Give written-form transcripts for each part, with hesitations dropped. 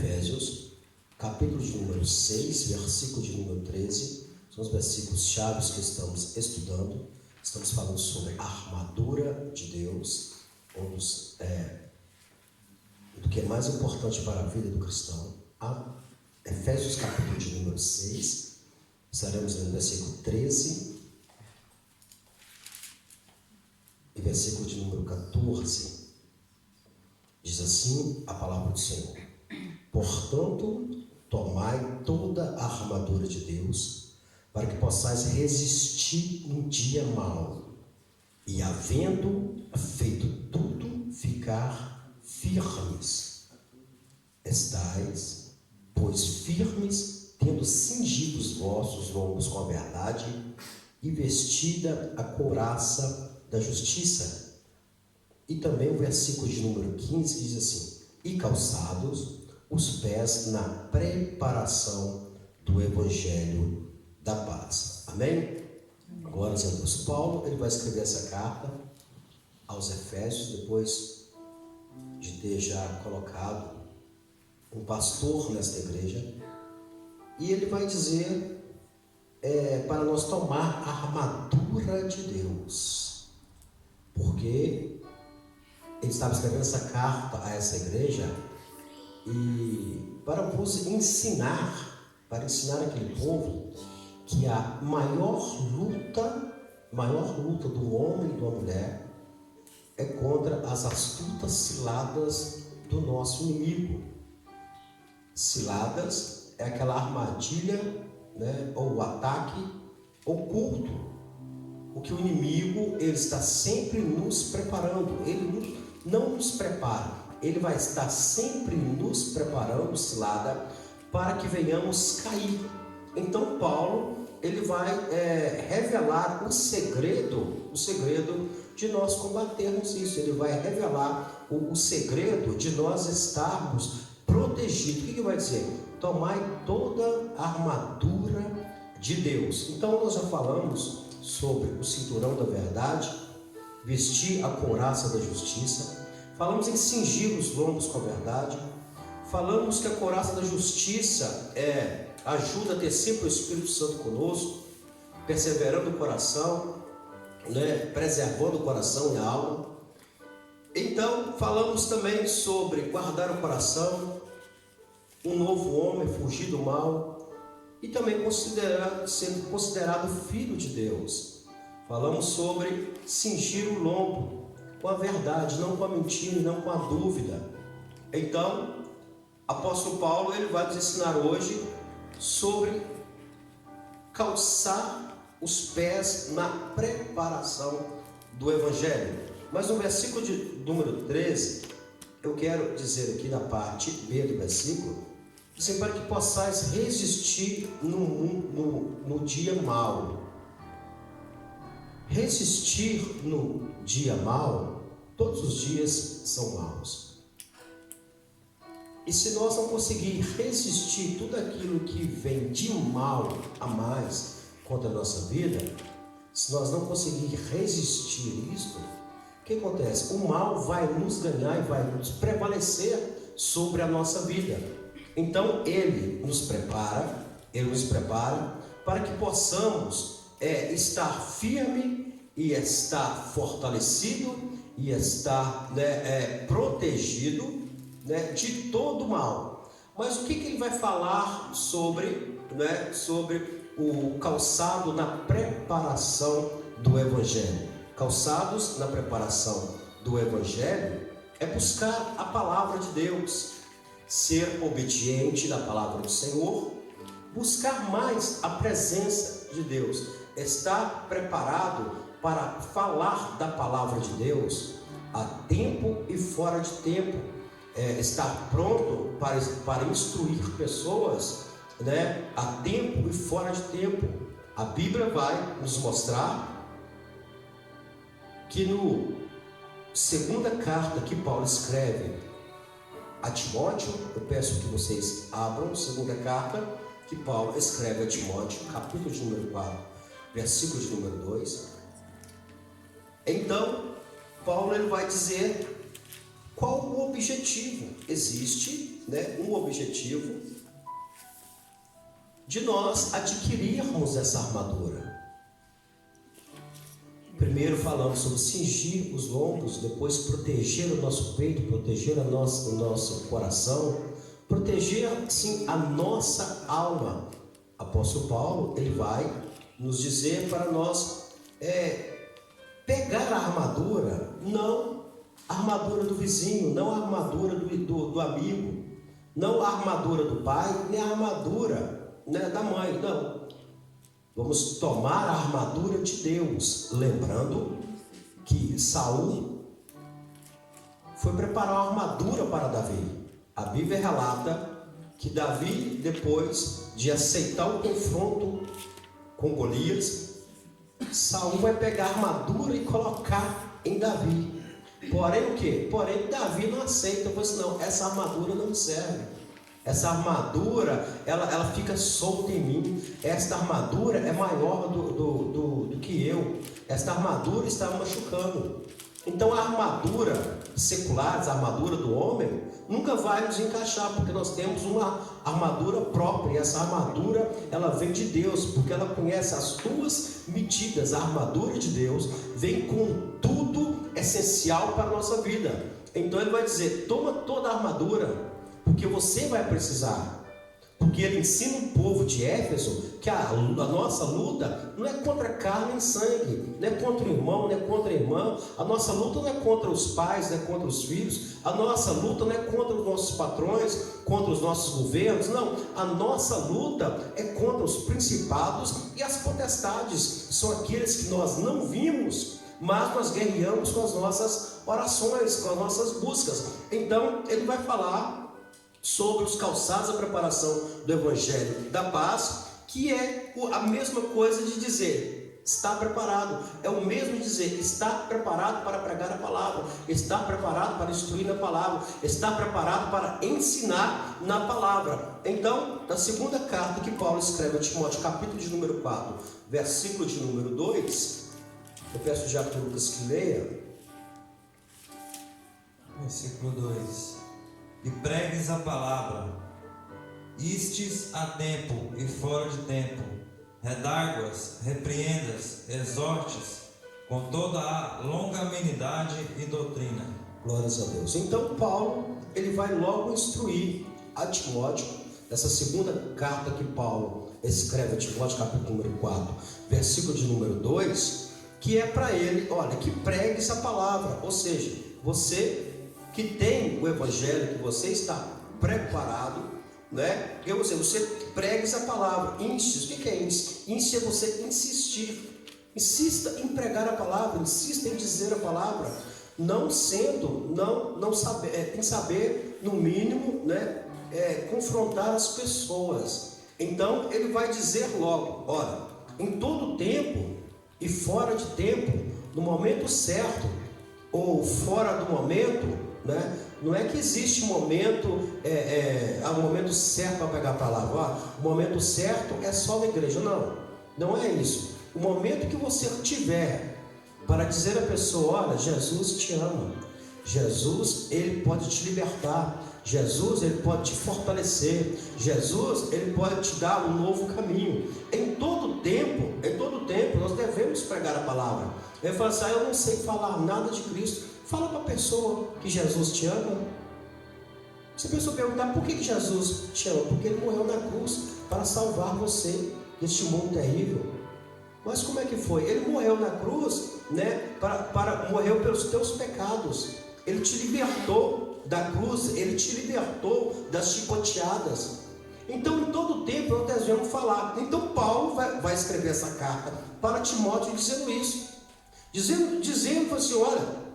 Efésios, capítulo de número 6, versículo de número 13, são os versículos chaves que estamos estudando. Estamos falando sobre a armadura de Deus, do que é mais importante para a vida do cristão. Efésios, capítulo de número 6, estaremos no versículo 13 e versículo de número 14. Diz assim a palavra do Senhor: portanto, tomai toda a armadura de Deus, para que possais resistir no dia mau, e havendo feito tudo, ficar firmes. Estais, pois, firmes, tendo cingido os vossos lombos com a verdade, e vestida a couraça da justiça. E também o versículo de número 15 diz assim: e calçados os pés na preparação do Evangelho da paz. Amém? Agora, o apóstolo Paulo, ele vai escrever essa carta aos Efésios, depois de ter já colocado um pastor nesta igreja, e ele vai dizer para nós tomar a armadura de Deus, porque ele estava escrevendo essa carta a essa igreja e para vos ensinar, aquele povo que a maior luta do homem e da mulher é contra as astutas ciladas do nosso inimigo. Ciladas é aquela armadilha, ou o ataque oculto, o que o inimigo ele está sempre nos preparando. Ele não nos prepara, ele vai estar sempre nos preparando, cilada, para que venhamos cair. Então Paulo ele vai revelar o segredo de nós combatermos isso. Ele vai revelar o segredo de nós estarmos protegidos. O que ele vai dizer? Tomai toda a armadura de Deus. Então nós já falamos sobre o cinturão da verdade, vestir a couraça da justiça, falamos em cingir os lombos com a verdade, falamos que a couraça da justiça ajuda a ter sempre o Espírito Santo conosco, perseverando o coração, preservando o coração e a alma. Então falamos também sobre guardar o coração, um novo homem, fugir do mal, e também sendo considerado filho de Deus. Falamos sobre cingir o lombo com a verdade, não com a mentira, não com a dúvida. Então, apóstolo Paulo ele vai nos ensinar hoje sobre calçar os pés na preparação do Evangelho. Mas no versículo de número 13, eu quero dizer aqui na parte B do versículo, assim, para que possais resistir no dia mau. Resistir no dia mau, todos os dias são maus. E se nós não conseguir resistir tudo aquilo que vem de mal a mais contra a nossa vida, se nós não conseguir resistir isso, o que acontece? O mal vai nos ganhar e vai nos prevalecer sobre a nossa vida. Então ele nos prepara para que possamos estar firme e estar fortalecido e estar protegido de todo mal. Mas o que ele vai falar sobre o calçado na preparação do Evangelho? Calçados na preparação do Evangelho é buscar a palavra de Deus, ser obediente da palavra do Senhor, buscar mais a presença de Deus, estar preparado para falar da palavra de Deus a tempo e fora de tempo, estar pronto para instruir pessoas, a tempo e fora de tempo. A Bíblia vai nos mostrar que no segunda carta que Paulo escreve a Timóteo, eu peço que vocês abram segunda carta que Paulo escreve a Timóteo, capítulo de número 4, versículo de número 2. Então, Paulo ele vai dizer Qual o objetivo? Existe, né, um objetivo de nós adquirirmos essa armadura. Primeiro falamos sobre cingir os lombos, depois proteger o nosso peito, proteger o nosso coração, proteger, sim, a nossa alma. Apóstolo Paulo, ele vai nos dizer para nós pegar a armadura, não a armadura do vizinho, não a armadura do amigo, não a armadura do pai, nem a armadura, né, da mãe, não. Vamos tomar a armadura de Deus, lembrando que Saul foi preparar uma armadura para Davi. A Bíblia relata que Davi, depois de aceitar o confronto com Golias, Saul vai pegar a armadura e colocar em Davi. Porém o quê? Porém Davi não aceita, pois não, essa armadura não me serve. Essa armadura, ela fica solta em mim. Esta armadura é maior do que eu. Esta armadura está machucando. Então a armadura secular, a armadura do homem, nunca vai nos encaixar, porque nós temos uma armadura própria. E essa armadura, ela vem de Deus, porque ela conhece as tuas medidas. A armadura de Deus vem com tudo essencial para a nossa vida. Então ele vai dizer, toma toda a armadura, porque você vai precisar. Porque ele ensina o povo de Éfeso que a nossa luta não é contra carne e sangue, não é contra o irmão, não é contra a irmã. A nossa luta não é contra os pais, não é contra os filhos. A nossa luta não é contra os nossos patrões, contra os nossos governos. Não, a nossa luta é contra os principados e as potestades. São aqueles que nós não vimos, mas nós guerreamos com as nossas orações, com as nossas buscas. Então ele vai falar sobre os calçados da preparação do Evangelho da Paz, que é a mesma coisa de dizer, está preparado. É o mesmo de dizer, está preparado para pregar a palavra, está preparado para instruir na palavra, está preparado para ensinar na palavra. Então, na segunda carta que Paulo escreve a Timóteo, capítulo de número 4, versículo de número 2, eu peço já para o Lucas que leia. Versículo 2: E pregues a palavra, istes a tempo e fora de tempo, redarguas, repreendas, exortes, com toda a longanimidade e doutrina. Glórias a Deus. Então Paulo, ele vai logo instruir a Timóteo, essa segunda carta que Paulo escreve a Timóteo, capítulo número 4, versículo de número 2, que é para ele, olha, que pregue essa palavra, ou seja, você que tem o Evangelho, que você está preparado, né? Você pregue essa palavra. Insiste. O que é insiste? Insiste é você insistir. Insista em pregar a palavra, insista em dizer a palavra, não saber, em saber, no mínimo, né? Confrontar as pessoas. Então ele vai dizer logo, olha, em todo tempo e fora de tempo, no momento certo ou fora do momento, né? Não é que existe um momento, um momento certo para pegar a palavra. O momento certo é só na igreja. Não é isso. O momento que você tiver para dizer à pessoa, olha, Jesus te ama, Jesus, ele pode te libertar, Jesus, ele pode te fortalecer, Jesus, ele pode te dar um novo caminho. Em todo tempo, nós devemos pregar a palavra. Ele fala assim, eu não sei falar nada de Cristo. Fala para a pessoa que Jesus te ama. Se a pessoa perguntar por que Jesus te ama, porque ele morreu na cruz para salvar você deste mundo terrível. Mas como é que foi? Ele morreu na cruz, né? Morreu pelos teus pecados. Ele te libertou da cruz, ele te libertou das chicoteadas. Então, em todo tempo, nós devemos falar. Então, Paulo vai escrever essa carta para Timóteo dizendo isso. Dizendo assim, olha,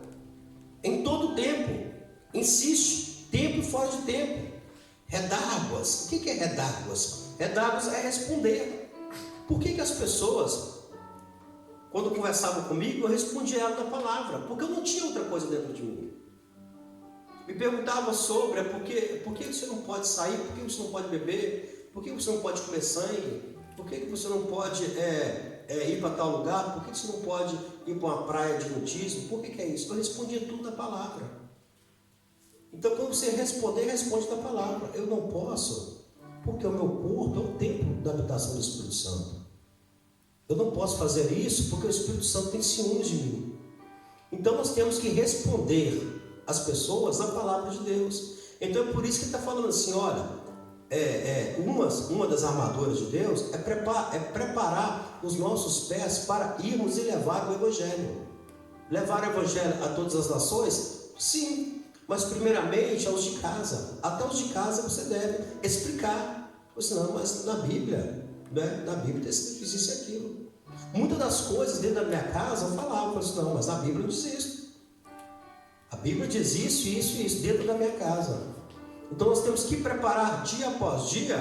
em todo tempo, insiste, tempo e fora de tempo. Redarguas. O que é redarguas? Redarguas é responder. Por que as pessoas, quando conversavam comigo, eu respondia ela na palavra? Porque eu não tinha outra coisa dentro de mim. Me perguntava sobre, por que você não pode sair? Por que você não pode beber? Por que você não pode comer sangue? Por que você não pode ir para tal lugar? Por que você não pode ir para uma praia de nudismo? Por que é isso? Eu respondia tudo na palavra. Então, quando você responder, responde da palavra. Eu não posso, porque o meu corpo é o templo da habitação do Espírito Santo. Eu não posso fazer isso porque o Espírito Santo tem ciúmes de mim. Então, nós temos que responder às pessoas na palavra de Deus. Então, é por isso que ele está falando assim, olha, uma das armaduras de Deus é preparar os nossos pés para irmos e levar o Evangelho. Levar o Evangelho a todas as nações? Sim, mas primeiramente aos de casa. Até os de casa você deve explicar. Senão, mas na Bíblia, né? Na Bíblia diz isso e aquilo. Muitas das coisas dentro da minha casa eu falava, não, mas a Bíblia não diz isso. A Bíblia diz isso, isso e isso dentro da minha casa. Então nós temos que preparar dia após dia,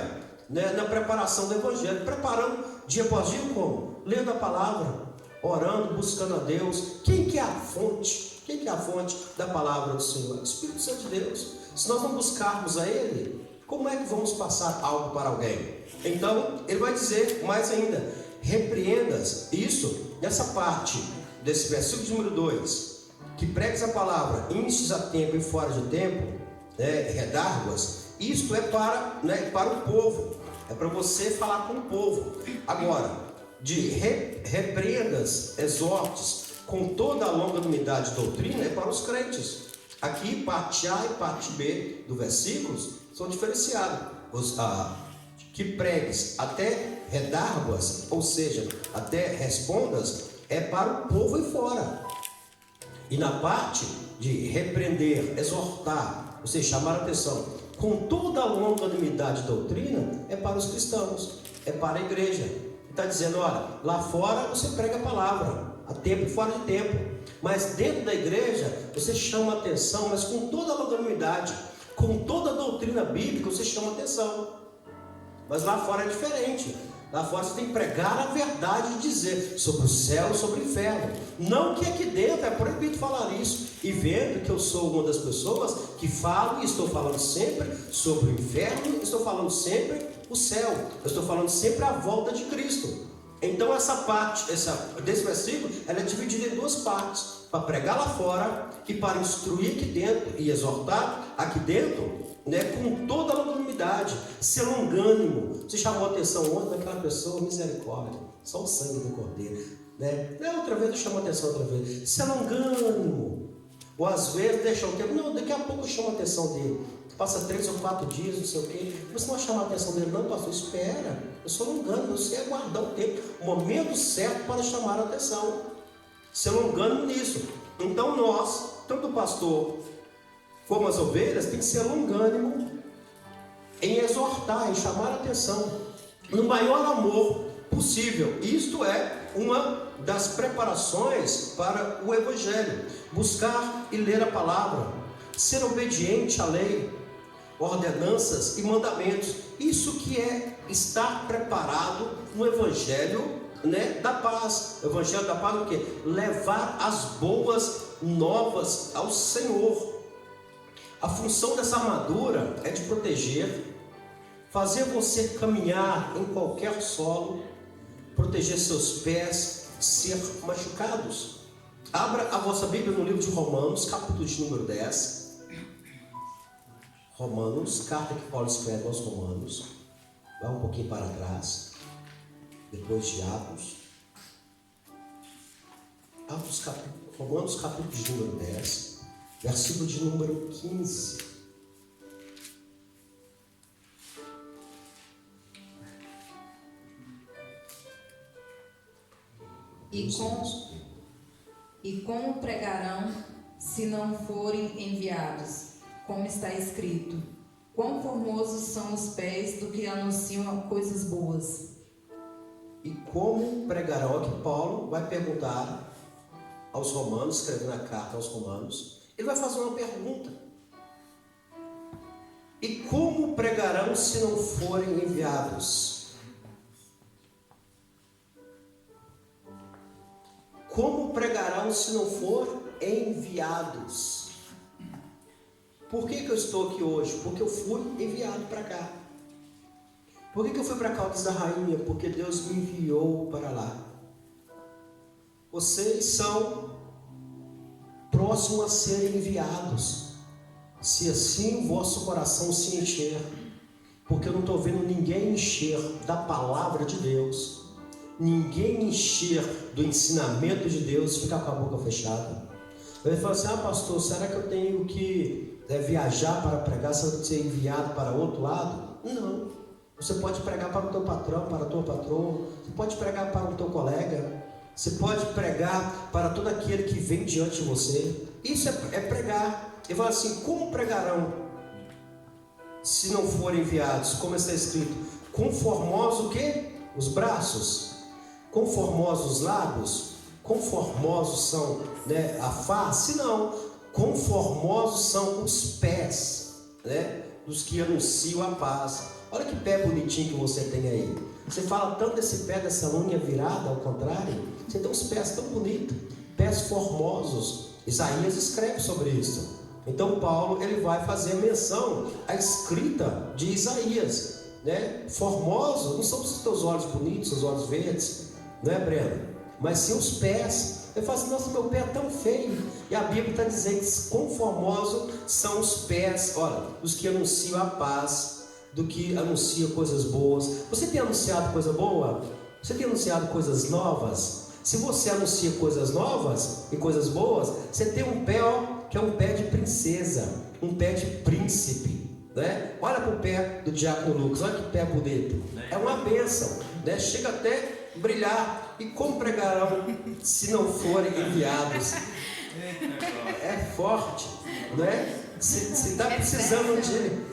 né, na preparação do Evangelho. Preparando dia após dia como? Lendo a palavra, orando, buscando a Deus. Quem que é a fonte? Quem que é a fonte da palavra do Senhor? O Espírito Santo de Deus. Se nós não buscarmos a Ele, como é que vamos passar algo para alguém? Então, ele vai dizer mais ainda, repreendas isso, nessa parte desse versículo de número 2, que pregues a palavra, instes a tempo e fora de tempo, redárguas, isto é para o povo, é para você falar com o povo. Agora, de repreendas, exortes, com toda a longanimidade de doutrina, é para os crentes. Aqui, parte A e parte B do versículos são diferenciados. Que pregues até redárguas, ou seja, até respondas, é para o povo e fora. E na parte de repreender, exortar, ou seja, chamar a atenção, com toda a longanimidade de doutrina, é para os cristãos, é para a igreja. Ele está dizendo, olha, lá fora você prega a palavra, a tempo e fora de tempo, mas dentro da igreja você chama a atenção, mas com toda a longanimidade, com toda a doutrina bíblica você chama a atenção. Mas lá fora é diferente. Lá fora você tem que pregar a verdade e dizer sobre o céu e sobre o inferno. Não que aqui dentro é proibido falar isso. E vendo que eu sou uma das pessoas que falo e estou falando sempre sobre o inferno, estou falando sempre o céu. Eu estou falando sempre a volta de Cristo. Então essa parte desse versículo, ela é dividida em duas partes. Para pregar lá fora e para instruir aqui dentro e exortar aqui dentro, né, com toda a longanimidade, ser longânimo. Você chamou a atenção ontem daquela pessoa, misericórdia, só o sangue do cordeiro, né? Outra vez eu chamo a atenção outra vez, ser longânimo. Ou às vezes deixa o tempo, não, daqui a pouco eu chamo a atenção dele. Passa 3 ou 4 dias, não sei o quê. Você não vai chamar a atenção dele, não, pastor, espera. Eu sou longânimo, você é aguardar o tempo, o momento certo para chamar a atenção. Ser longânimo nisso. Então nós, tanto o pastor como as ovelhas, tem que ser longânimo em exortar, em chamar a atenção, no maior amor possível. Isto é uma das preparações para o Evangelho. Buscar e ler a palavra, ser obediente à lei, ordenanças e mandamentos. Isso que é estar preparado no Evangelho, né, da paz. O Evangelho da paz é o quê? Levar as boas novas ao Senhor. A função dessa armadura é de proteger, fazer você caminhar em qualquer solo, proteger seus pés de ser machucados. Abra a vossa Bíblia no livro de Romanos, capítulo de número 10. Romanos, carta que Paulo escreve aos Romanos. Vai um pouquinho para trás, depois de Atos. Romanos, capítulo de número 10. Versículo de número 15. E como pregarão se não forem enviados? Como está escrito: quão formosos são os pés do que anunciam coisas boas. E como pregarão? Aqui Paulo vai perguntar aos romanos, escrevendo a carta aos romanos. Ele vai fazer uma pergunta: e como pregarão se não forem enviados? Como pregarão se não for enviados? Por que eu estou aqui hoje? Porque eu fui enviado para cá. Por que eu fui para Caldas da Rainha? Porque Deus me enviou para lá. Vocês são próximos a serem enviados. Se assim o vosso coração se encher, porque eu não estou vendo ninguém encher da palavra de Deus, ninguém encher do ensinamento de Deus, ficar com a boca fechada. Ele fala assim: pastor, será que eu tenho que viajar para pregar? Será que eu tenho que ser enviado para outro lado? Não. Você pode pregar para o teu patrão, para a tua patroa, você pode pregar para o teu colega, você pode pregar para todo aquele que vem diante de você. Isso é pregar. Ele fala assim: como pregarão se não forem enviados? Como está escrito: com formosos o quê? Os braços, com formosos os lábios, com formosos são, né, a face? Não, com formosos são os pés, né, dos que anunciam a paz. Olha que pé bonitinho que você tem aí. Você fala tanto desse pé, dessa unha virada, ao contrário, você tem uns pés tão bonitos, pés formosos. Isaías escreve sobre isso. Então Paulo, ele vai fazer menção à escrita de Isaías, né? Formosos não são os teus olhos bonitos, os olhos verdes, não é, Breno? Mas sim os pés. Eu falo assim: nossa, meu pé é tão feio. E a Bíblia está dizendo que quão formosos são os pés, olha, os que anunciam a paz, do que anuncia coisas boas. Você tem anunciado coisa boa? Você tem anunciado coisas novas? Se você anuncia coisas novas e coisas boas, você tem um pé, que é um pé de princesa, um pé de príncipe, né? Olha para o pé do diácono Lucas, olha que pé bonito. É uma bênção, né? Chega até brilhar. E como pregarão se não forem enviados? É forte, não é? Se está precisando de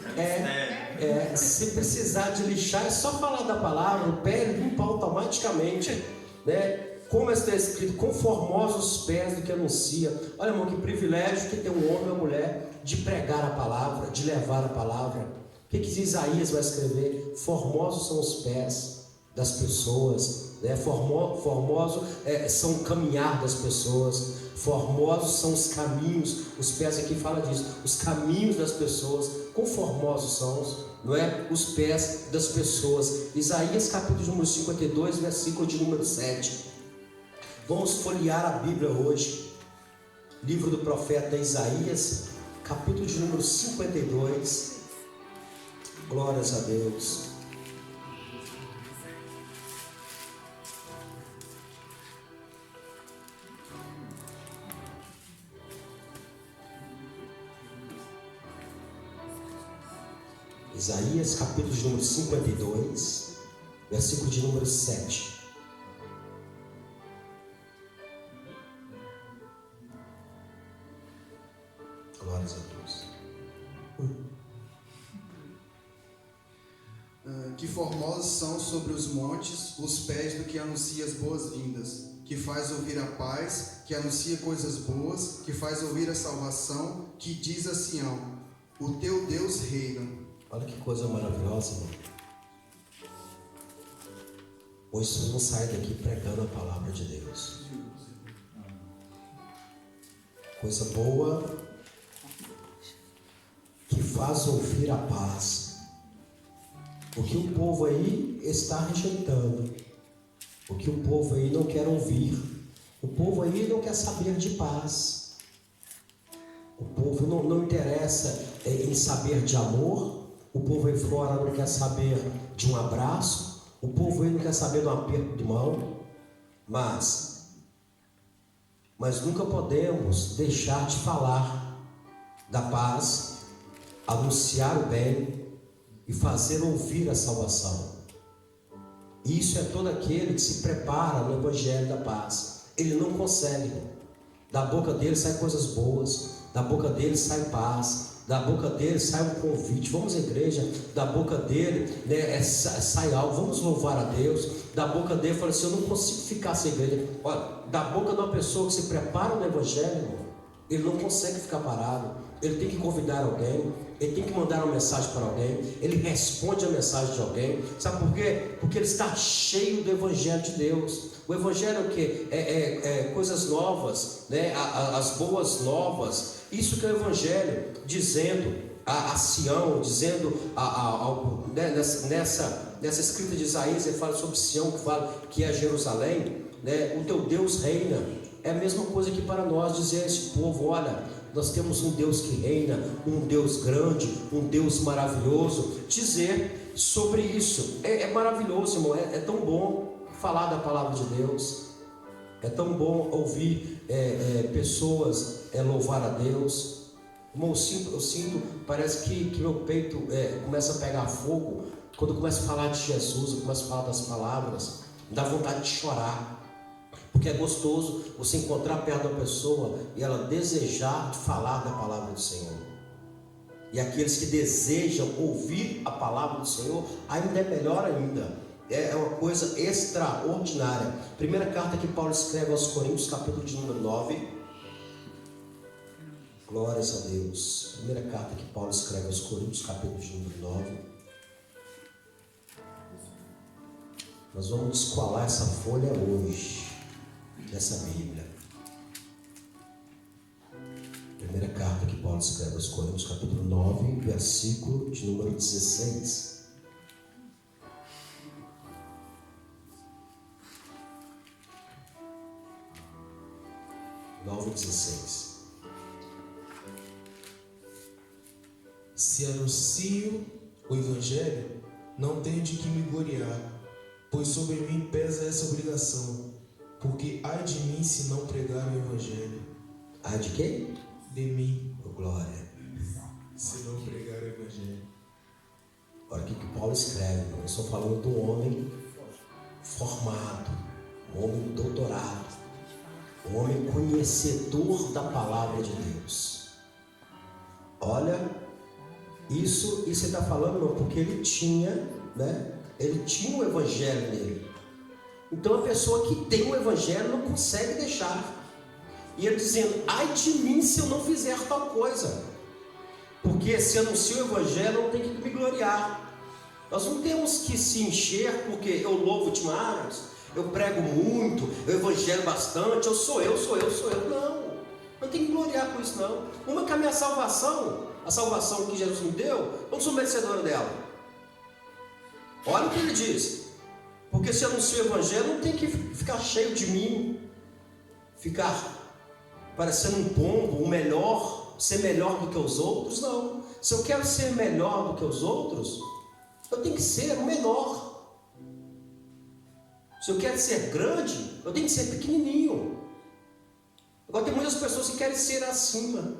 se precisar de lixar, é só falar da palavra, o pé limpa automaticamente, né? Como está escrito: com formosos os pés do que anuncia. Olha, irmão, que privilégio que tem um homem ou uma mulher de pregar a palavra, de levar a palavra. O que Isaías vai escrever? Formosos são os pés das pessoas, né? Formosos são o caminhar das pessoas, formosos são os caminhos. Os pés aqui fala disso, os caminhos das pessoas. Quão formosos são, não é? Os pés das pessoas. Isaías capítulo de número 52, versículo de número 7. Vamos folhear a Bíblia hoje. Livro do profeta Isaías, capítulo de número 52. Glórias a Deus. Isaías capítulo de número 52, versículo de número 7. Glórias a Deus. Que formosos são sobre os montes os pés do que anuncia as boas-vindas, que faz ouvir a paz, que anuncia coisas boas, que faz ouvir a salvação, que diz a Sião: o teu Deus reina. Olha que coisa maravilhosa, irmão. Hoje vocês vão sair daqui pregando a palavra de Deus. Coisa boa, que faz ouvir a paz. O que o povo aí está rejeitando, o que o povo aí não quer ouvir, o povo aí não quer saber de paz. O povo não interessa em saber de amor. O povo aí fora não quer saber de um abraço. O povo aí não quer saber de um aperto de mão. Mas nunca podemos deixar de falar da paz, anunciar o bem e fazer ouvir a salvação. Isso é todo aquele que se prepara no Evangelho da paz. Ele não consegue. Da boca dele saem coisas boas, da boca dele sai paz, da boca dele sai um convite: vamos à igreja. Da boca dele, né, sai algo: vamos louvar a Deus. Da boca dele fala assim: eu não consigo ficar sem igreja. Olha, da boca de uma pessoa que se prepara no Evangelho, irmão, ele não consegue ficar parado. Ele tem que convidar alguém, ele tem que mandar uma mensagem para alguém, ele responde a mensagem de alguém. Sabe por quê? Porque ele está cheio do Evangelho de Deus. O Evangelho é o quê? É coisas novas, né? As boas novas. Isso que é o Evangelho, dizendo a Sião, dizendo né? nessa escrita de Isaías, ele fala sobre Sião, que fala que é Jerusalém, né? O teu Deus reina. É a mesma coisa que para nós dizer a esse povo: olha, nós temos um Deus que reina, um Deus grande, um Deus maravilhoso. Dizer sobre isso é maravilhoso, irmão, é tão bom falar da palavra de Deus, é tão bom ouvir pessoas louvar a Deus. Irmão, eu sinto, parece que meu peito começa a pegar fogo quando eu começo a falar de Jesus, eu começo a falar das palavras, dá vontade de chorar. Porque é gostoso você encontrar perto da pessoa e ela desejar falar da palavra do Senhor. E aqueles que desejam ouvir a palavra do Senhor, ainda é melhor ainda. É uma coisa extraordinária. Primeira carta que Paulo escreve aos Coríntios, capítulo de número 9. Glórias a Deus. Primeira carta que Paulo escreve aos Coríntios, capítulo de número 9. Nós vamos descolar essa folha hoje, dessa Bíblia. Primeira carta que Paulo escreve aos Coríntios, capítulo 9, versículo de número 16. Se anuncio o Evangelho, não tenho de que me gloriar, pois sobre mim pesa essa obrigação, porque ai de mim se não pregar o Evangelho. Ai de quem? De mim. Oh, glória. Se não pregar o Evangelho. Olha o que Paulo escreve. Eu estou falando de um homem formado, um homem doutorado, um homem conhecedor da palavra de Deus. Olha, isso você está falando, não, porque ele tinha, ele tinha o Evangelho nele. Então a pessoa que tem o Evangelho não consegue deixar. E ele dizendo, ai de mim se eu não fizer tal coisa, porque se anuncio o Evangelho não tem que me gloriar. Nós não temos que se encher porque eu louvo demais, eu prego muito, eu evangelho bastante, eu sou eu. Não tem que gloriar com isso não. Uma que é a minha salvação, a salvação que Jesus me deu, eu não sou merecedor dela. Olha o que ele diz, porque se anuncio o Evangelho não tem que ficar cheio de mim, ficar parecendo um pombo, o melhor, ser melhor do que os outros. Não, se eu quero ser melhor do que os outros, eu tenho que ser o menor. Se eu quero ser grande, eu tenho que ser pequenininho. Agora tem muitas pessoas que querem ser acima.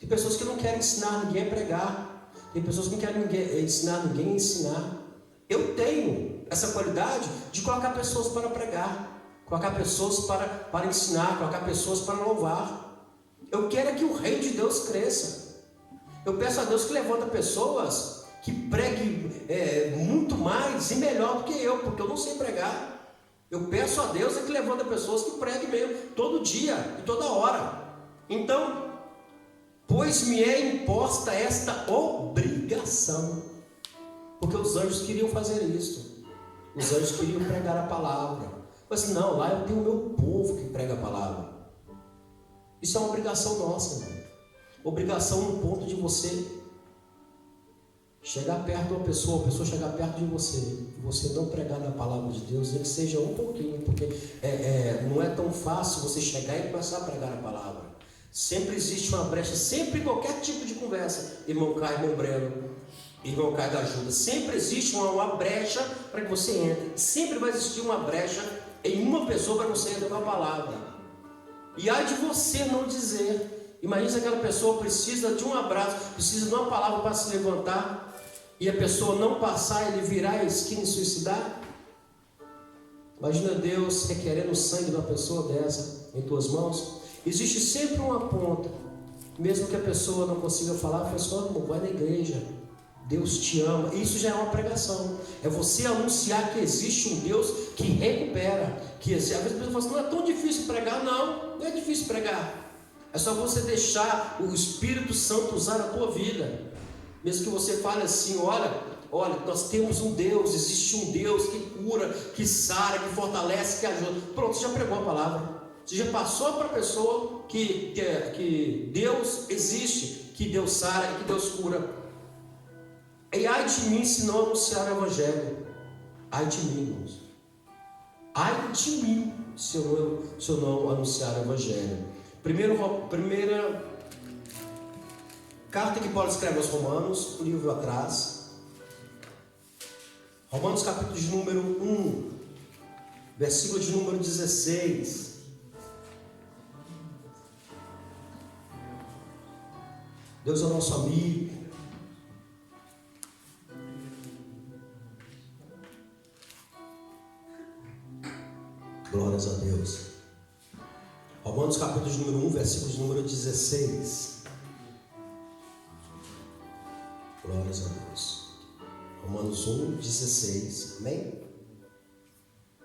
Tem pessoas que não querem ensinar ninguém a pregar. Tem pessoas que não querem ensinar ninguém a ensinar. Eu tenho essa qualidade de colocar pessoas para pregar, colocar pessoas para ensinar, colocar pessoas para louvar. Eu quero é que o reino de Deus cresça. Eu peço a Deus que levanta pessoas que pregue muito mais e melhor do que eu, porque eu não sei pregar. Eu peço a Deus que levanta pessoas que preguem mesmo, todo dia e toda hora. Então, pois me é imposta esta obrigação, porque os anjos queriam fazer isso. Os anjos queriam pregar a palavra. Mas não, lá eu tenho o meu povo que prega a palavra. Isso é uma obrigação nossa, irmão. Obrigação no ponto de você chegar perto de uma pessoa, a pessoa chegar perto de você, e você não pregar na palavra de Deus, nem que seja um pouquinho, porque não é tão fácil você chegar e começar a pregar a palavra. Sempre existe uma brecha, sempre em qualquer tipo de conversa, irmão Caio, irmão Breno, irmão Caio da Ajuda, sempre existe uma brecha para que você entre, sempre vai existir uma brecha em uma pessoa para você entrar com a palavra. E há de você não dizer. Imagina se aquela pessoa precisa de um abraço, precisa de uma palavra para se levantar, e a pessoa não passar, ele virar a esquina e suicidar. Imagina Deus requerendo o sangue de uma pessoa dessa em tuas mãos. Existe sempre uma ponta, mesmo que a pessoa não consiga falar, fala só, irmão, vai na igreja, Deus te ama. Isso já é uma pregação, é você anunciar que existe um Deus que recupera, que às vezes a pessoa fala assim, não é tão difícil pregar. Não é difícil pregar. É só você deixar o Espírito Santo usar a tua vida. Mesmo que você fale assim, olha, nós temos um Deus, existe um Deus que cura, que sara, que fortalece, que ajuda. Pronto, você já pregou a palavra. Você já passou para a pessoa que Deus existe, que Deus sara e que Deus cura. E ai de mim se não anunciar o Evangelho. Ai de mim, irmãos. Ai de mim se eu não anunciar o Evangelho. Primeira Carta que Paulo escreve aos Romanos, o livro atrás. Romanos capítulo de número 1, versículo de número 16. Deus é o nosso amigo. Glórias a Deus. Romanos capítulo de número 1, versículo de número 16. Glórias a Deus. Romanos 1, 16. Amém?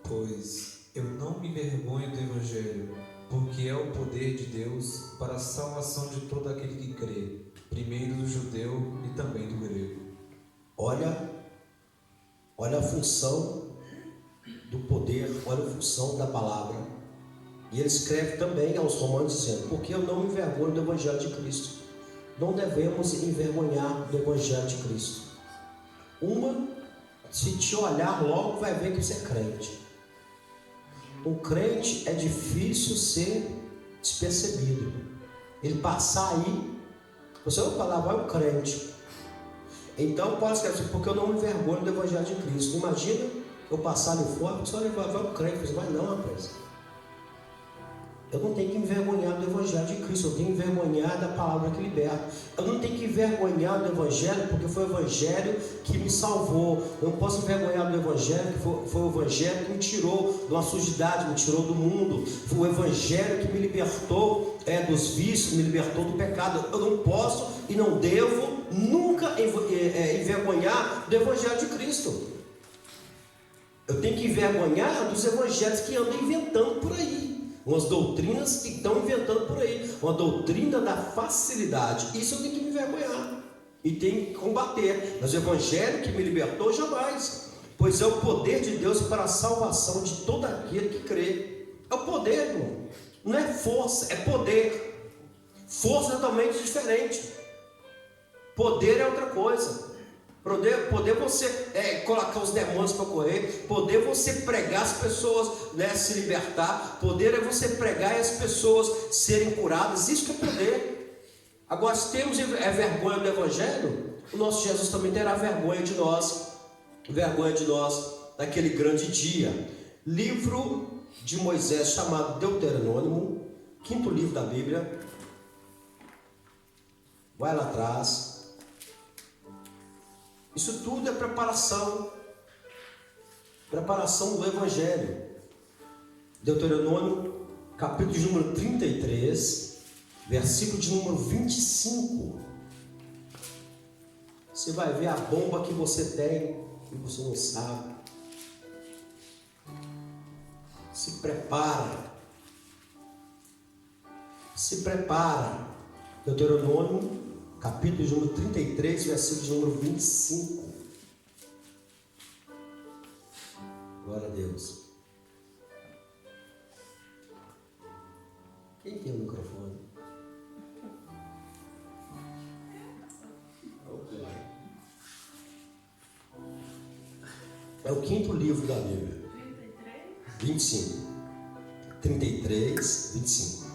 Pois eu não me envergonho do Evangelho, porque é o poder de Deus para a salvação de todo aquele que crê, primeiro do judeu e também do grego. Olha a função do poder, olha a função da palavra. E ele escreve também aos Romanos dizendo: porque eu não me envergonho do Evangelho de Cristo. Não devemos envergonhar do Evangelho de Cristo. Se te olhar logo, vai ver que você é crente. Um crente é difícil ser despercebido. Ele passar aí, você vai falar, vai um crente. Então pode escrever assim: porque eu não me envergonho do Evangelho de Cristo. Imagina eu passar ali fora, você vai um crente. Mas não, rapaz. Eu não tenho que me envergonhar do Evangelho de Cristo, eu tenho que me envergonhar da palavra que liberta. Eu não tenho que me envergonhar do Evangelho, porque foi o Evangelho que me salvou. Eu não posso me envergonhar do Evangelho, que foi o Evangelho que me tirou de uma sujidade, me tirou do mundo. Foi o Evangelho que me libertou dos vícios, me libertou do pecado. Eu não posso e não devo nunca envergonhar do Evangelho de Cristo. Eu tenho que envergonhar dos evangelhos que andam inventando por aí. Umas doutrinas que estão inventando por aí. Uma doutrina da facilidade. Isso eu tenho que me envergonhar. E tenho que combater. Mas o evangelho que me libertou, jamais. Pois é o poder de Deus para a salvação de todo aquele que crê. É o poder, irmão. Não é força, é poder. Força é totalmente diferente. Poder é outra coisa. Poder você colocar os demônios para correr. Poder você pregar as pessoas se libertar. Poder é você pregar e as pessoas serem curadas. Isso que é poder. Agora, se temos vergonha do Evangelho, o nosso Jesus também terá vergonha de nós. Vergonha de nós naquele grande dia. Livro de Moisés chamado Deuteronômio, 5º livro da Bíblia. Vai lá atrás. Isso tudo é preparação do Evangelho. Deuteronômio, capítulo de número 33, versículo de número 25. Você vai ver a bomba que você tem e você não sabe. Se prepara. Se prepara. Deuteronômio, capítulo de número 33, versículo de número 25. Glória a Deus. Quem tem o microfone? É o 5º livro da Bíblia. 25. 33, 25.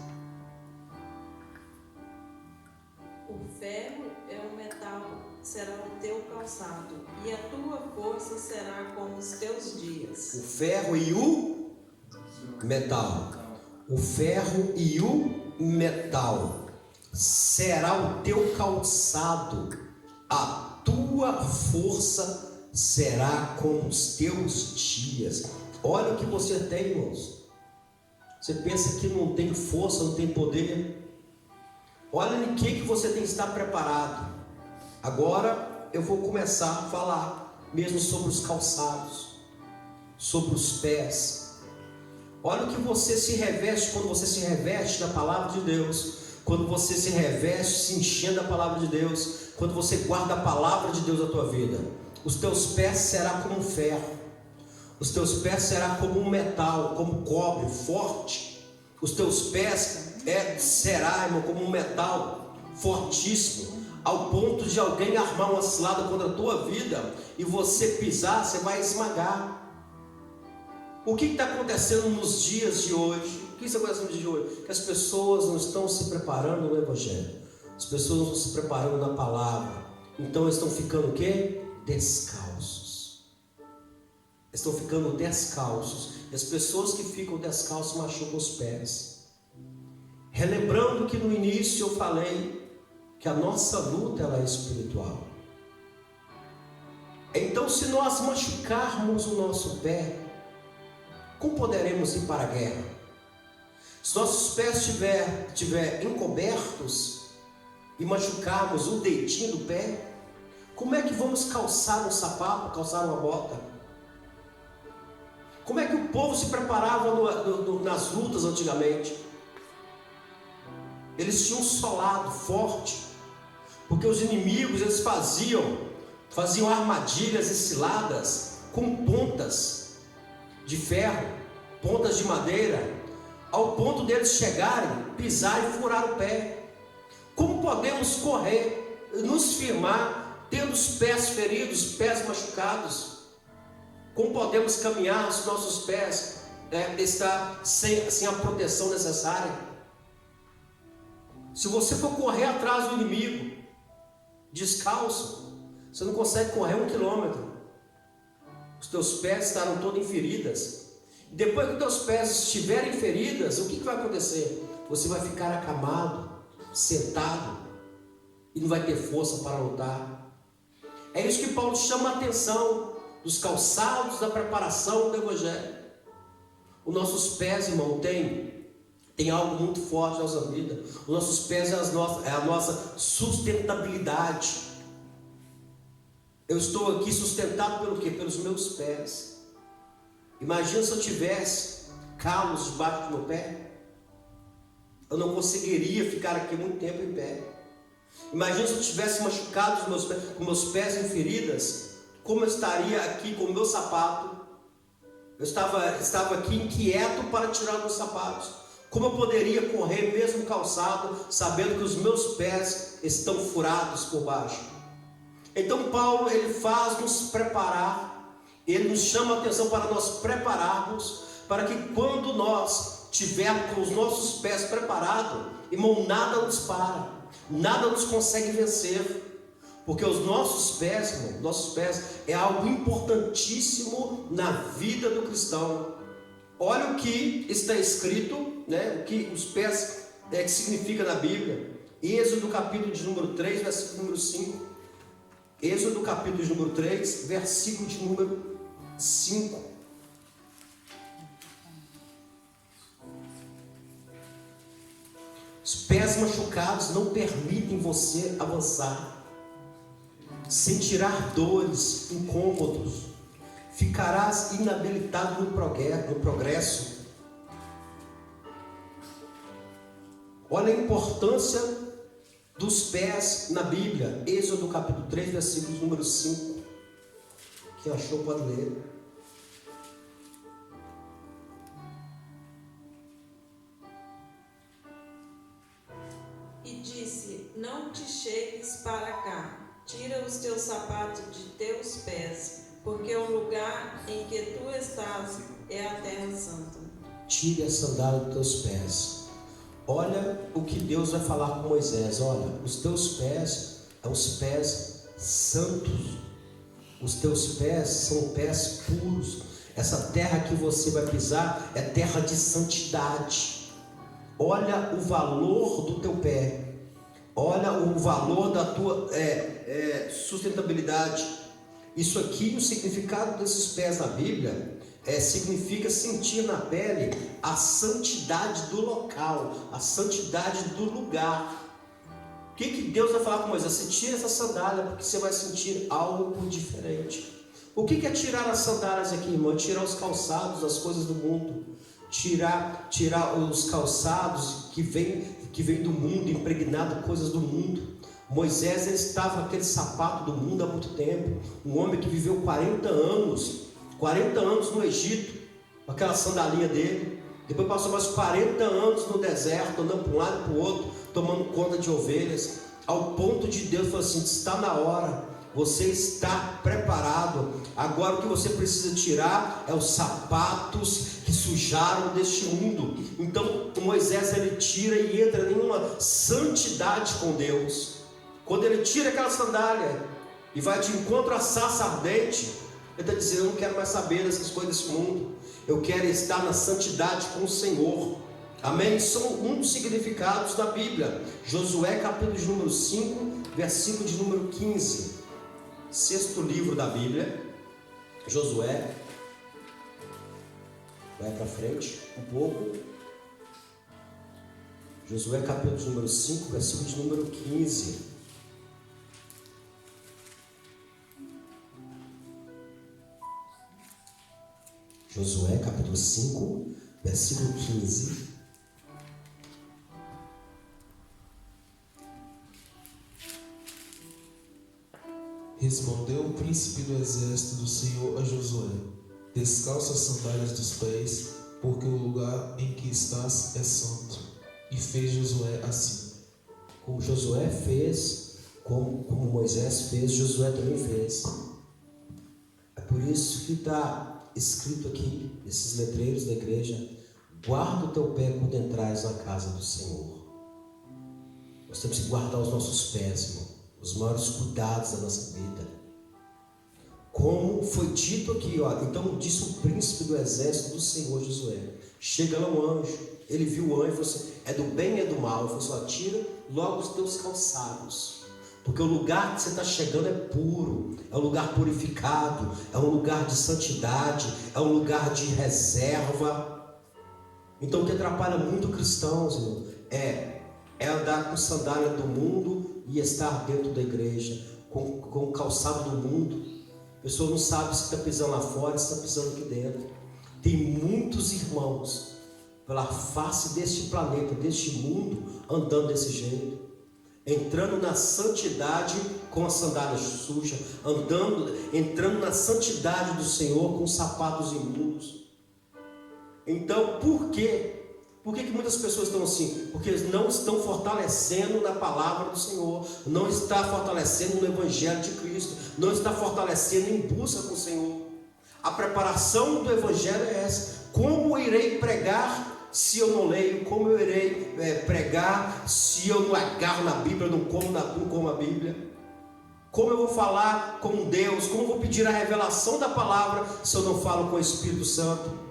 O ferro é o metal, será o teu calçado, e a tua força será como os teus dias. O ferro e o metal. O ferro e o metal será o teu calçado, a tua força será como os teus dias. Olha o que você tem, irmãos. Você pensa que não tem força, não tem poder? Olha em que você tem que estar preparado. Agora eu vou começar a falar mesmo sobre os calçados, sobre os pés. Olha o que você se reveste quando você se reveste da palavra de Deus, quando você se reveste se enchendo da palavra de Deus, quando você guarda a palavra de Deus na tua vida. Os teus pés serão como um ferro, os teus pés serão como um metal, como cobre forte. Os teus pés será, irmão, como um metal fortíssimo, ao ponto de alguém armar uma cilada contra a tua vida e você pisar, você vai esmagar. O que está acontecendo nos dias de hoje? O que está acontecendo nos dias de hoje? Que as pessoas não estão se preparando no Evangelho. As pessoas não estão se preparando na palavra. Então eles estão ficando o quê? Descalços. Estão ficando descalços. E as pessoas que ficam descalços machucam os pés. Relembrando que no início eu falei que a nossa luta ela é espiritual. Então, se nós machucarmos o nosso pé, como poderemos ir para a guerra? Se nossos pés estiver encobertos e machucarmos o dedinho do pé, como é que vamos calçar um sapato, calçar uma bota? Como é que o povo se preparava nas lutas antigamente? Eles tinham um solado forte, porque os inimigos eles faziam armadilhas e ciladas com pontas de ferro, pontas de madeira, ao ponto deles chegarem, pisar e furar o pé. Como podemos correr, nos firmar, tendo os pés feridos, pés machucados? Como podemos caminhar se nossos pés estão sem a proteção necessária? Se você for correr atrás do inimigo, descalço, você não consegue correr 1 quilômetro. Os teus pés estarão todos em feridas. Depois que os teus pés estiverem feridas, o que vai acontecer? Você vai ficar acamado, sentado, e não vai ter força para lutar. É isso que Paulo chama a atenção dos calçados da preparação do Evangelho. Os nossos pés, irmão, tem algo muito forte na nossa vida. Os nossos pés é a nossa sustentabilidade. Eu estou aqui sustentado pelo quê? Pelos meus pés. Imagina se eu tivesse calos debaixo do meu pé. Eu não conseguiria ficar aqui muito tempo em pé. Imagina se eu tivesse machucado com meus pés em feridas. Como eu estaria aqui com o meu sapato? Eu estava aqui inquieto para tirar meus sapatos. Como eu poderia correr mesmo calçado, sabendo que os meus pés estão furados por baixo? Então Paulo, ele faz nos preparar, ele nos chama a atenção para nós prepararmos, para que quando nós tivermos com os nossos pés preparados, irmão, nada nos para, nada nos consegue vencer, porque os nossos pés, irmão, nossos pés é algo importantíssimo na vida do cristão. Olha o que está escrito, o que os pés que significa na Bíblia. Êxodo capítulo de número 3, versículo número 5. Êxodo capítulo de número 3, versículo de número 5. Os pés machucados não permitem você avançar. Sentirás dores, incômodos. Ficarás inabilitado no progresso. Olha a importância dos pés na Bíblia. Êxodo capítulo 3, versículo número 5. Quem achou pode ler. E disse: não te chegues para cá, tira os teus sapatos de teus pés, porque o lugar em que tu estás é a terra santa. Tire a sandália dos teus pés. Olha o que Deus vai falar com Moisés. Olha, os teus pés são os pés santos. Os teus pés são pés puros. Essa terra que você vai pisar é terra de santidade. Olha o valor do teu pé. Olha o valor da tua sustentabilidade. Isso aqui, o significado desses pés na Bíblia significa sentir na pele a santidade do local, a santidade do lugar. O que Deus vai falar com Moisés? Você tira essa sandália porque você vai sentir algo diferente. O que é tirar as sandálias aqui, irmão? Tirar os calçados, as coisas do mundo. Tirar os calçados que vem do mundo, impregnado de coisas do mundo. Moisés ele estava com aquele sapato do mundo há muito tempo. Um homem que viveu 40 anos no Egito, com aquela sandalinha dele. Depois passou mais 40 anos no deserto, andando para um lado e para o outro, tomando conta de ovelhas, ao ponto de Deus falar assim: está na hora, você está preparado. Agora o que você precisa tirar é os sapatos que sujaram deste mundo. Então Moisés, ele tira e entra em uma santidade com Deus. Quando ele tira aquela sandália e vai de encontro à sarça ardente, ele está dizendo: eu não quero mais saber dessas coisas desse mundo, eu quero estar na santidade com o Senhor. Amém? São um dos significados da Bíblia. Josué capítulo de número 5, versículo de número 15. Sexto livro da Bíblia. Josué, vai para frente um pouco. Josué capítulo de número 5, versículo de número 15. Josué capítulo 5, versículo 15. Respondeu o príncipe do exército do Senhor a Josué: descalça as sandálias dos pés, porque o lugar em que estás é santo. E fez Josué assim. Como Josué fez, como Moisés fez, Josué também fez. É por isso que está escrito aqui, esses letreiros da igreja: guarda o teu pé quando entrares na casa do Senhor. Nós temos que guardar os nossos pés, irmão, os maiores cuidados da nossa vida. Como foi dito aqui, ó, então disse o príncipe do exército do Senhor Josué. Chega lá um anjo, ele viu o anjo e falou assim: é do bem e é do mal. Ele falou assim: ó, tira logo os teus calçados, porque o lugar que você está chegando é puro, é um lugar purificado, é um lugar de santidade, é um lugar de reserva. Então o que atrapalha muito cristãos, irmão, é andar com sandália do mundo e estar dentro da igreja com o calçado do mundo. A pessoa não sabe se está pisando lá fora, se está pisando aqui dentro. Tem muitos irmãos pela face deste planeta, deste mundo, andando desse jeito, entrando na santidade com as sandálias sujas, entrando na santidade do Senhor com sapatos imundos. Então, por quê? Por que muitas pessoas estão assim? Porque eles não estão fortalecendo na palavra do Senhor, não está fortalecendo no Evangelho de Cristo, não está fortalecendo em busca com o Senhor. A preparação do Evangelho é essa. Como eu irei pregar se eu não leio? Como eu irei pregar se eu não agarro na Bíblia, não como a Bíblia? Como eu vou falar com Deus? Como eu vou pedir a revelação da palavra se eu não falo com o Espírito Santo?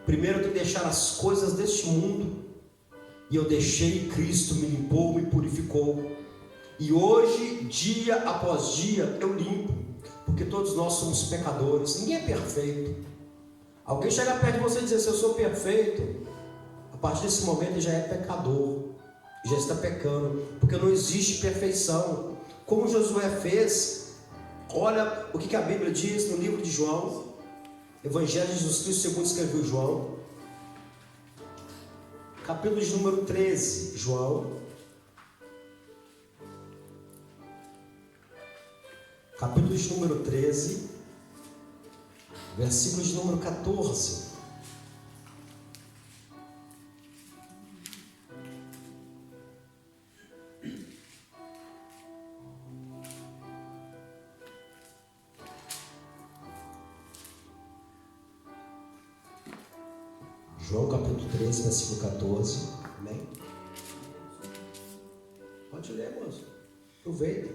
Primeiro eu tenho que deixar as coisas deste mundo. E eu deixei, Cristo me limpou, me purificou. E hoje, dia após dia, eu limpo. Porque todos nós somos pecadores. Ninguém é perfeito. Alguém chegar perto de você e dizer assim: eu sou perfeito, a partir desse momento ele já é pecador, já está pecando. Porque não existe perfeição. Como Josué fez, olha o que a Bíblia diz no livro de João, Evangelho de Jesus Cristo segundo escreveu João, capítulo de número 13, João, capítulo de número 13, versículo de número 14. João capítulo 13, versículo 14. Amém? Pode ler, moço. Aproveita.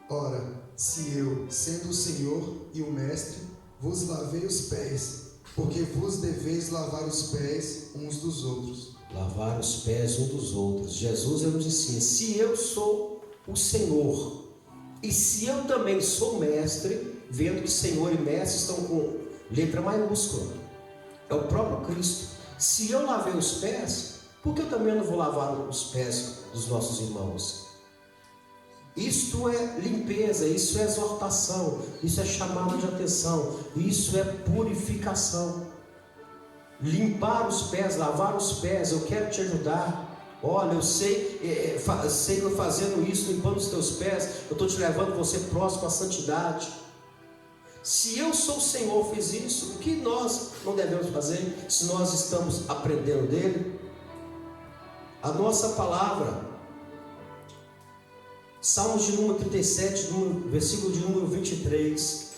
Ora, se eu, sendo o Senhor e o Mestre, vos lavei os pés, porque vos deveis lavar os pés uns dos outros. Lavar os pés uns dos outros. Jesus nos ensina: se eu sou o Senhor, e se eu também sou mestre, vendo que Senhor e mestre estão com letra maiúscula, é o próprio Cristo. Se eu lavei os pés, por que eu também não vou lavar os pés dos nossos irmãos? Isto é limpeza, isso é exortação, isso é chamado de atenção, isso é purificação. Limpar os pés, lavar os pés, eu quero te ajudar. Olha, eu sei que fazendo isso, limpando os teus pés, eu estou te levando você próximo à santidade. Se eu sou o Senhor, fiz isso, o que nós não devemos fazer se nós estamos aprendendo dele? A nossa palavra, Salmos de número 37, versículo de número 22. 23.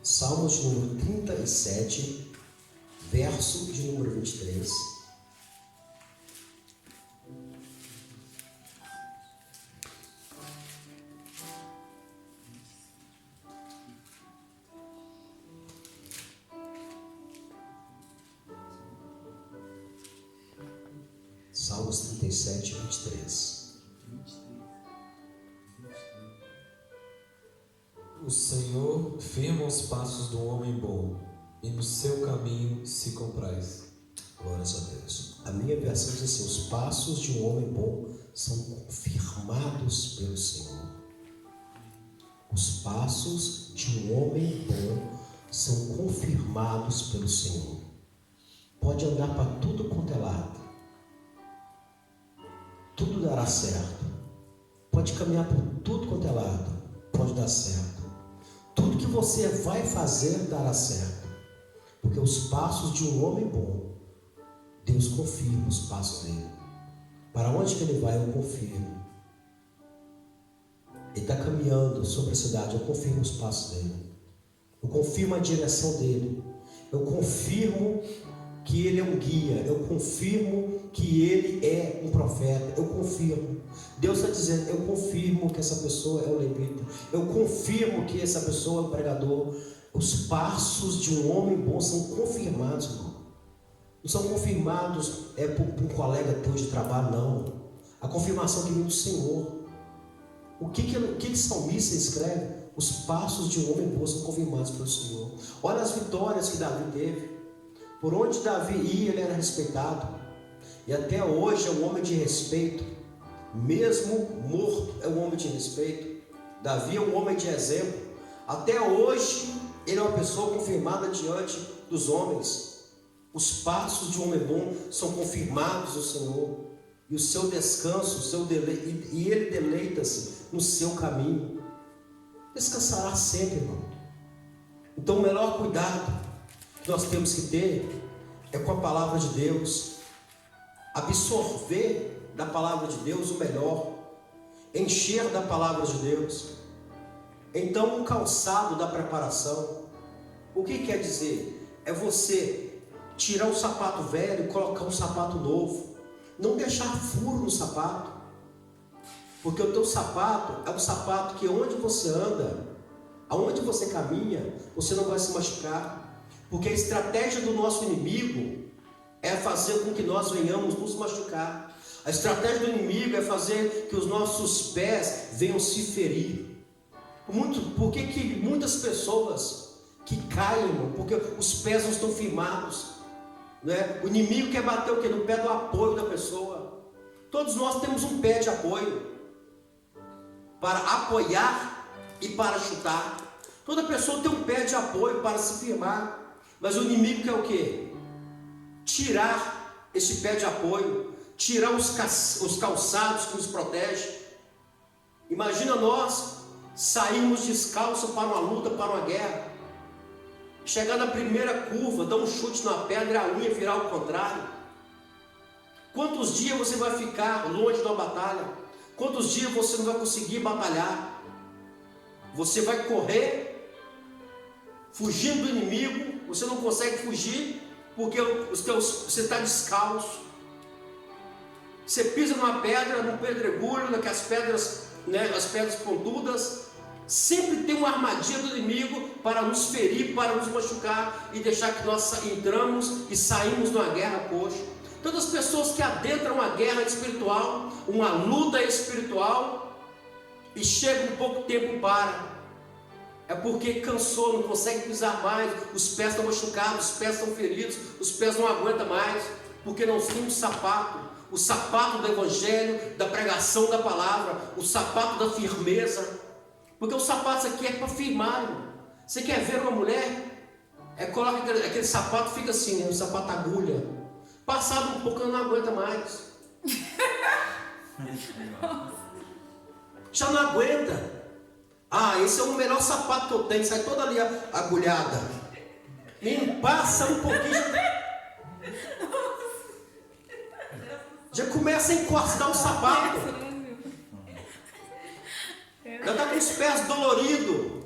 Salmos de número 37, verso de número 23. Salmos 37, 23. O Senhor firma os passos do homem bom, e no seu caminho se compraz. Glórias a Deus. A minha versão diz assim: os passos de um homem bom são confirmados pelo Senhor. Os passos de um homem bom são confirmados pelo Senhor. Pode andar para tudo quanto é lado, tudo dará certo. Pode caminhar por tudo quanto é lado, pode dar certo. Tudo que você vai fazer dará certo, porque os passos de um homem bom, Deus confirma os passos dele. Para onde que ele vai, eu confirmo. Ele está caminhando sobre a cidade, eu confirmo os passos dele. Eu confirmo a direção dele. Eu confirmo que ele é um guia. Eu confirmo que ele é um profeta. Eu confirmo. Deus está dizendo: eu confirmo que essa pessoa é um levita. Eu confirmo que essa pessoa é um pregador. Os passos de um homem bom são confirmados, irmão. Não são confirmados por um colega teu de trabalho, não. A confirmação que vem do Senhor. O que salmista escreve? Os passos de um homem bom são confirmados pelo Senhor. Olha as vitórias que Davi teve. Por onde Davi ia, ele era respeitado. E até hoje é um homem de respeito. Mesmo morto, é um homem de respeito. Davi é um homem de exemplo. Até hoje, ele é uma pessoa confirmada diante dos homens. Os passos de um homem bom são confirmados no Senhor. E o seu descanso, e ele deleita-se no seu caminho. Descansará sempre, irmão. Então o melhor cuidado que nós temos que ter é com a palavra de Deus. Absorver da palavra de Deus o melhor. Encher da palavra de Deus. Então o calçado da preparação. O que quer dizer? É você tirar o sapato velho e colocar um sapato novo. Não deixar furo no sapato. Porque o teu sapato é um sapato que onde você anda, aonde você caminha, você não vai se machucar. Porque a estratégia do nosso inimigo é fazer com que nós venhamos nos machucar. A estratégia do inimigo é fazer que os nossos pés venham se ferir. Por que muitas pessoas que caem, irmão? Porque os pés não estão firmados. Né? O inimigo quer bater o quê? No pé do apoio da pessoa. Todos nós temos um pé de apoio para apoiar e para chutar. Toda pessoa tem um pé de apoio para se firmar. Mas o inimigo quer o quê? Tirar esse pé de apoio, tirar os calçados que nos protegem. Imagina nós sairmos descalço para uma luta, para uma guerra. Chegar na primeira curva, dar um chute na pedra e a unha virar ao contrário. Quantos dias você vai ficar longe de uma batalha? Quantos dias você não vai conseguir batalhar? Você vai correr, fugindo do inimigo, você não consegue fugir, porque você está descalço. Você pisa numa pedra, num pedregulho, naquelas pedras, né, as pedras pontudas. Sempre tem uma armadilha do inimigo para nos ferir, para nos machucar e deixar que nós entramos e saímos numa guerra coxa. Todas as pessoas que adentram uma guerra espiritual, uma luta espiritual, e chegam um pouco tempo para. É porque cansou, não consegue pisar mais, os pés estão machucados, os pés estão feridos, os pés não aguentam mais, porque não tem um sapato. O sapato do evangelho, da pregação da palavra, o sapato da firmeza. Porque o sapato aqui é para firmar, irmão. Você quer ver uma mulher? Coloca aquele sapato, fica assim, né? Um sapato agulha. Passado um pouco, ela não aguenta mais. Já não aguenta. Esse é o melhor sapato que eu tenho. Sai toda ali agulhada. Menino, passa um pouquinho. Já começa a encostar o sapato. Já está com os pés doloridos.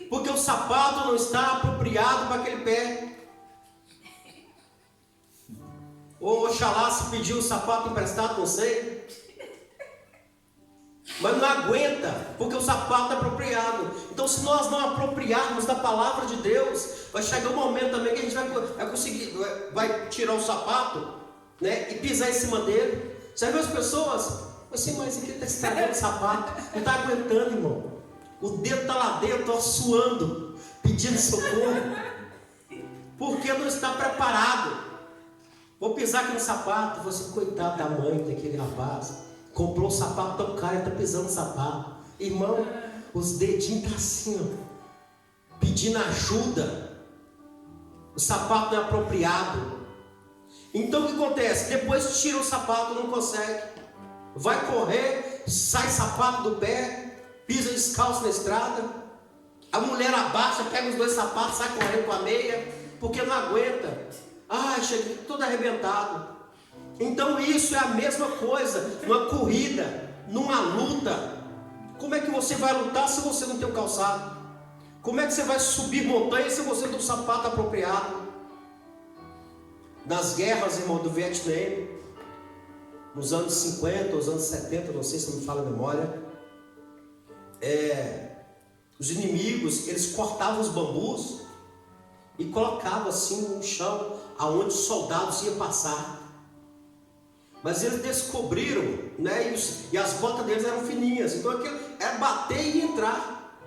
Porque o sapato não está apropriado para aquele pé. Ou oxalá se pediu o sapato emprestado, não sei. Mas não aguenta, porque o sapato é apropriado. Então, se nós não apropriarmos da palavra de Deus, vai chegar um momento também que a gente vai conseguir, vai tirar o sapato, né, e pisar em cima dele. Já viu as pessoas? Assim, mas aqui está estragando o sapato, não está aguentando, irmão. O dedo está lá dentro, ó, suando, pedindo socorro, porque não está preparado. Vou pisar aqui no sapato. Você, coitado da mãe daquele rapaz, comprou um sapato tão caro e está pisando no sapato. Irmão, os dedinhos estão assim, ó, pedindo ajuda. O sapato não é apropriado. Então o que acontece? Depois tira o sapato, não consegue. Vai correr, sai sapato do pé, pisa descalço na estrada. A mulher abaixa, pega os 2 sapatos, sai correndo com a meia, porque não aguenta. Chega todo arrebentado. Então isso é a mesma coisa numa corrida, numa luta. Como é que você vai lutar se você não tem o calçado? Como é que você vai subir montanha se você não tem o sapato apropriado? Nas guerras, irmão, do Vietnã, nos anos 50, os anos 70, não sei se não me fala a memória, os inimigos, eles cortavam os bambus e colocavam assim no chão, aonde os soldados iam passar. Mas eles descobriram, né, e as botas deles eram fininhas, então aquilo era bater e entrar,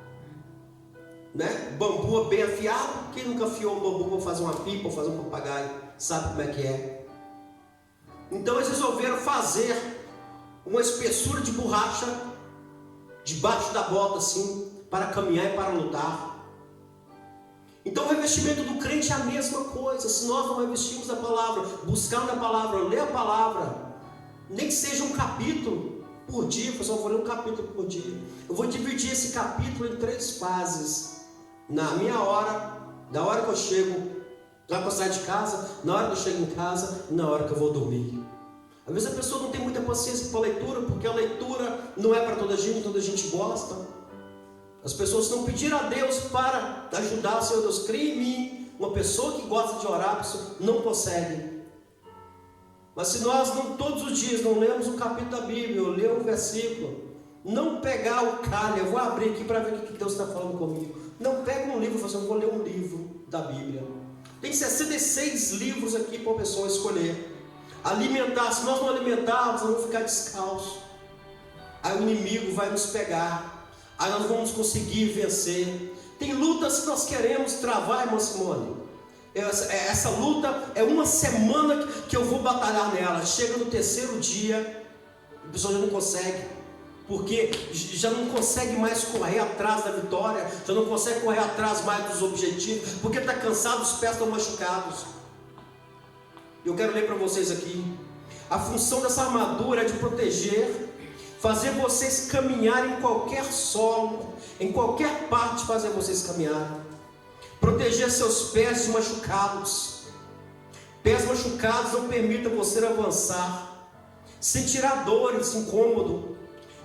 né? Bambu bem afiado. Quem nunca afiou um bambu para fazer uma pipa ou fazer um papagaio sabe como é que é. Então eles resolveram fazer uma espessura de borracha debaixo da bota, assim, para caminhar e para lutar. Então o revestimento do crente é a mesma coisa. Se nós não revestimos a palavra, buscando a palavra, ler a palavra, nem que seja um capítulo por dia, eu só vou ler um capítulo por dia. Eu vou dividir esse capítulo em 3 fases. Na minha hora, da hora que eu chego, na hora que eu saio de casa, na hora que eu chego em casa e na hora que eu vou dormir. Às vezes a pessoa não tem muita paciência para a leitura, porque a leitura não é para toda a gente gosta. As pessoas não pediram a Deus para ajudar o Senhor Deus. Cria em mim. Uma pessoa que gosta de orar, a pessoa não consegue. Mas se nós não, todos os dias não lemos um capítulo da Bíblia, ou ler um versículo, não pegar o calho, eu vou abrir aqui para ver o que Deus está falando comigo. Não pega um livro e fala assim, eu vou ler um livro da Bíblia. Tem 66 livros aqui para a pessoa escolher. Alimentar, se nós não alimentarmos, nós vamos ficar descalços. Aí o inimigo vai nos pegar. Aí nós vamos conseguir vencer. Tem lutas que nós queremos travar, irmã Simone. Essa luta é uma semana que eu vou batalhar nela. Chega no 3º dia, a pessoa já não consegue, porque já não consegue mais correr atrás da vitória, já não consegue correr atrás mais dos objetivos, porque está cansado, os pés estão machucados. Eu quero ler para vocês aqui. A função dessa armadura é de proteger, fazer vocês caminharem em qualquer solo, em qualquer parte, fazer vocês caminharem. Proteger seus pés de machucados. Pés machucados não permitam você avançar. Sentirá dores, incômodo.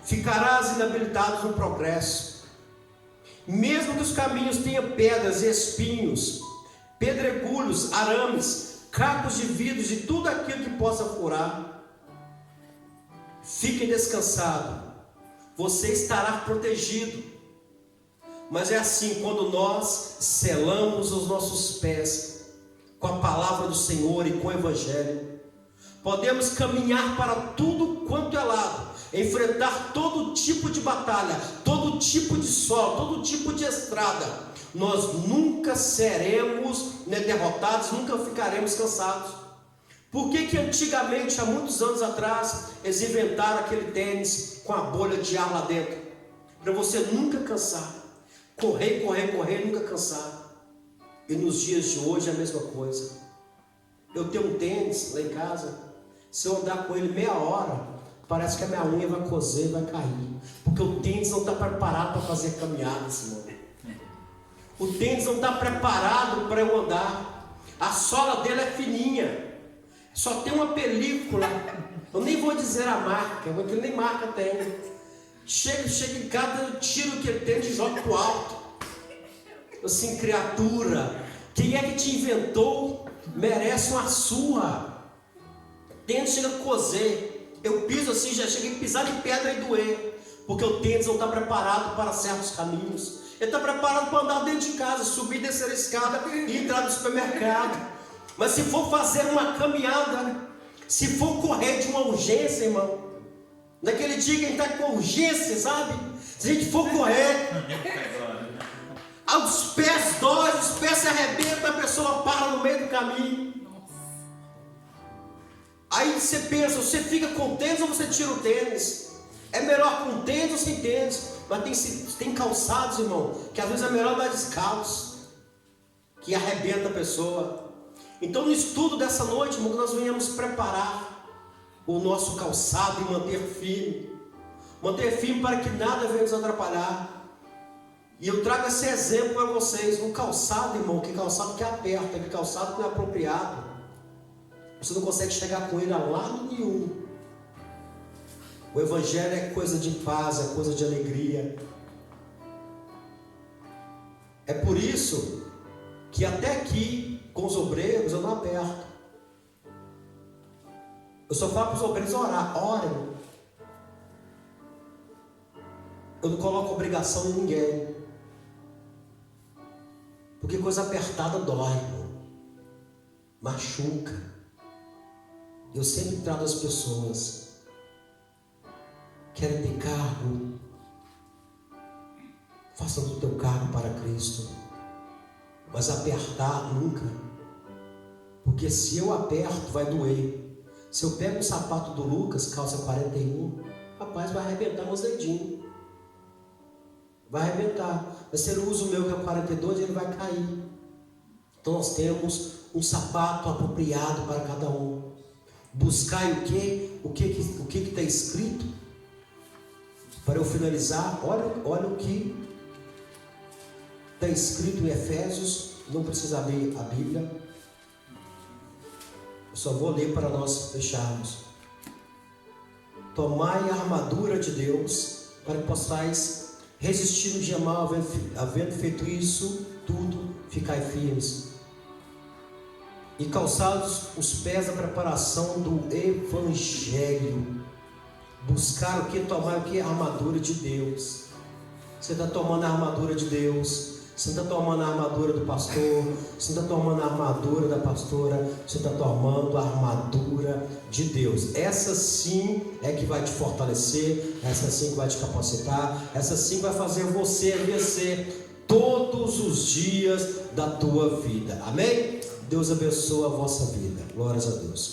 Ficarás inabilitado no progresso. Mesmo que os caminhos tenham pedras e espinhos, pedregulhos, arames, cacos de vidros e tudo aquilo que possa furar, fique descansado. Você estará protegido. Mas é assim, quando nós selamos os nossos pés com a palavra do Senhor e com o Evangelho, podemos caminhar para tudo quanto é lado, enfrentar todo tipo de batalha, todo tipo de sol, todo tipo de estrada. Nós nunca seremos derrotados, nunca ficaremos cansados. Por que antigamente, há muitos anos atrás, eles inventaram aquele tênis com a bolha de ar lá dentro? Para você nunca cansar. Correr, correr, correr, nunca cansar. E nos dias de hoje é a mesma coisa. Eu tenho um tênis lá em casa, se eu andar com ele meia hora, parece que a minha unha vai cozer e vai cair, porque o tênis não está preparado para fazer caminhada, Simão. O tênis não está preparado para eu andar. A sola dele é fininha, só tem uma película Eu nem vou dizer a marca, porque nem marca tem. Chega em casa, eu tiro o que ele tem e jogo pro alto. Assim, criatura, quem é que te inventou merece uma surra. Tênis chega a cozer. Eu piso assim, já cheguei a pisar de pedra e doer. Porque o tênis não está preparado para certos caminhos. Ele está preparado para andar dentro de casa, subir, descer a escada e entrar no supermercado. Mas se for fazer uma caminhada, se for correr de uma urgência, irmão, naquele dia que a gente está com urgência, sabe? Se a gente for correr, os pés dói, os pés se arrebentam, a pessoa para no meio do caminho. Aí você pensa, você fica com tênis ou você tira o tênis? É melhor com tênis ou sem tênis? Mas tem calçados, irmão, que às vezes é melhor dar descalço, que arrebenta a pessoa. Então no estudo dessa noite, irmão, nós venhamos preparar o nosso calçado e manter firme para que nada venha nos atrapalhar. E eu trago esse exemplo para vocês. Um calçado, irmão, que calçado que aperta, que calçado que não é apropriado, você não consegue chegar com ele a lado nenhum. O Evangelho é coisa de paz, é coisa de alegria. É por isso que até aqui, com os obreiros, eu não aperto. Eu só falo para os obreiros orar, orem. Eu não coloco obrigação em ninguém. Porque coisa apertada dói, irmão. Machuca. Eu sempre trato as pessoas. Querem ter cargo? Faça do teu cargo para Cristo. Mas apertar nunca. Porque se eu aperto, vai doer. Se eu pego o sapato do Lucas, calça 41, rapaz, vai arrebentar meus dedinhos. Vai arrebentar. Mas se ele usa o meu que é 42, ele vai cair. Então nós temos um sapato apropriado para cada um. Buscai o que? O que está escrito? Para eu finalizar, olha o que está escrito em Efésios. Não precisa abrir a Bíblia. Eu só vou ler para nós fecharmos. Tomai a armadura de Deus, para que possais resistir no dia mau, havendo feito isso tudo, ficai firmes. E calçados os pés da preparação do Evangelho. Buscar o que? Tomar o que? A armadura de Deus. Você está tomando a armadura de Deus. Você está tomando a armadura do pastor. Você está tomando a armadura da pastora. Você está tomando a armadura de Deus. Essa sim é que vai te fortalecer. Essa sim que vai te capacitar. Essa sim vai fazer você vencer todos os dias da tua vida. Amém? Deus abençoe a vossa vida. Glórias a Deus.